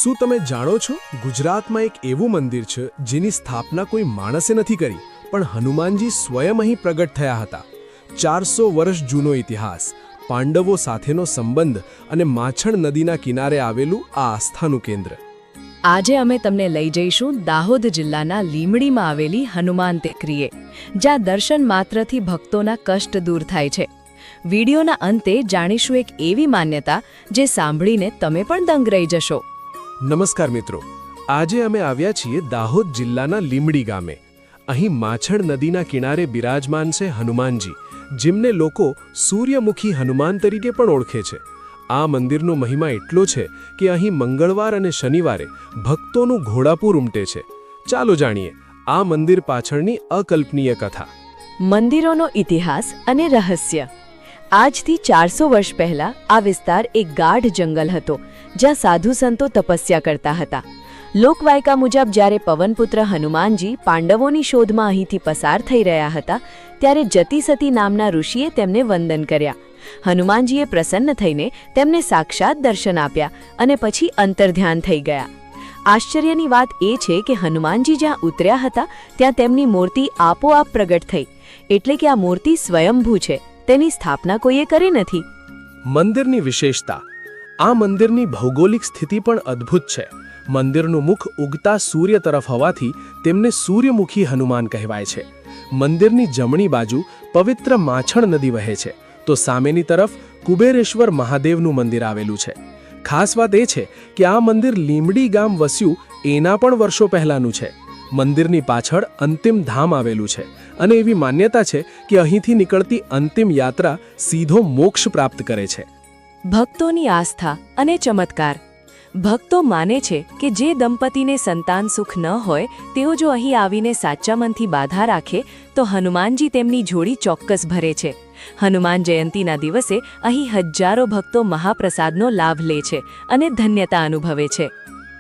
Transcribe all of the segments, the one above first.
શું તમે જાણો છો ગુજરાતમાં એક એવું મંદિર છે જેની સ્થાપના કોઈ માણસે નથી કરી પણ હનુમાનજી સ્વયં અહીં પ્રગટ થયા હતા 400 વર્ષ જૂનો ઇતિહાસ પાંડવો સાથેનો સંબંધ અને માછણ નદીના કિનારે આવેલું આ આસ્થાનું કેન્દ્ર આજે અમે તમને લઈ જઈશું દાહોદ જિલ્લાના લીમડીમાં આવેલી હનુમાન ટેકરીએ જ્યાં દર્શન માત્રથી ભક્તોના કષ્ટ દૂર થાય છે વિડીયોના અંતે જાણીશું એક એવી માન્યતા જે સાંભળીને તમે પણ દંગ રહી જશો નમસ્કાર મિત્રો આજે અમે આવ્યા છીએ દાહોદ જિલ્લાના લીમડી ગામે અહીં માછણ નદીના કિનારે બિરાજમાન છે હનુમાનજી જેમને લોકો સૂર્યમુખી હનુમાન તરીકે પણ ઓળખે છે આ મંદિરનો મહિમા એટલો છે કે અહીં મંગળવાર અને શનિવારે ભક્તોનું ઘોડાપૂર ઉમટે છે ચાલો જાણીએ આ મંદિર પાછળની અકલ્પનીય કથા મંદિરોનો ઇતિહાસ અને રહસ્ય આજથી 400 વર્ષ પહેલા આ વિસ્તાર એક ગાઢ જંગલ હતો જ્યાં સાધુ સંતો તપસ્યા કરતા હતા લોકવાયકા મુજબ જ્યારે પવનપુત્ર હનુમાનજી પાંડવોની શોધમાં અહીંથી પસાર થઈ રહ્યા હતા ત્યારે જતિસતી નામના ઋષિએ તેમને વંદન કર્યા હનુમાનજીએ પ્રસન્ન થઈને તેમને સાક્ષાત દર્શન આપ્યા અને પછી અંતર્ધ્યાન થઈ ગયા આશ્ચર્યની વાત એ છે કે હનુમાનજી જ્યાં ઉતર્યા હતા ત્યાં તેમની મૂર્તિ આપોઆપ પ્રગટ થઈ એટલે કે આ મૂર્તિ સ્વયંભૂ છે તેની સ્થાપના કોઈએ કરી નથી મંદિરની વિશેષતા આ મંદિરની ભૌગોલિક સ્થિતિ પણ અદ્ભુત છે મંદિરનું મુખ ઉગતા સૂર્ય તરફ હોવાથી તેમને સૂર્યમુખી હનુમાન કહેવાય છે મંદિરની જમણી બાજુ પવિત્ર માછણ નદી વહે છે તો સામેની તરફ કુબેરેશ્વર મહાદેવનું મંદિર આવેલું છે ખાસ વાત એ છે કે આ મંદિર લીમડી ગામ વસ્યું એના પણ વર્ષો પહેલાંનું છે મંદિરની પાછળ અંતિમ ધામ આવેલું છે અને એવી માન્યતા છે કે અહીંથી નીકળતી અંતિમ યાત્રા સીધો મોક્ષ પ્રાપ્ત કરે છે ભક્તોની આસ્થા અને ચમત્કાર ભક્તો માને છે કે જે દંપતીને સંતાન સુખ ન હોય તેઓ જો અહીં આવીને સાચા મનથી બાધા રાખે તો હનુમાનજી તેમની જોડી ચોક્કસ ભરે છે હનુમાન જયંતીના દિવસે અહીં હજારો ભક્તો મહાપ્રસાદનો લાભ લે છે અને ધન્યતા અનુભવે છે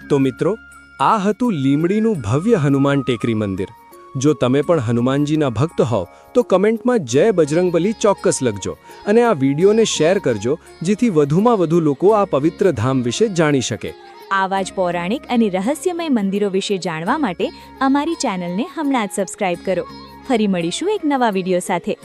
તો મિત્રો આ હતું લીમડીનું ભવ્ય હનુમાન ટેકરી મંદિર જો તમે પણ હનુમાનજીના ભક્ત હોવ તો કમેન્ટમાં જય બજરંગબલી ચોક્કસ લખજો અને આ વિડીયોને શેર કરજો જેથી વધુમાં વધુ લોકો આ પવિત્ર ધામ વિશે જાણી શકે આવા જ પૌરાણિક અને રહસ્યમય મંદિરો વિશે જાણવા માટે અમારી ચેનલને હમણાં જ સબસ્ક્રાઇબ કરો ફરી મળીશું એક નવા વિડીયો સાથે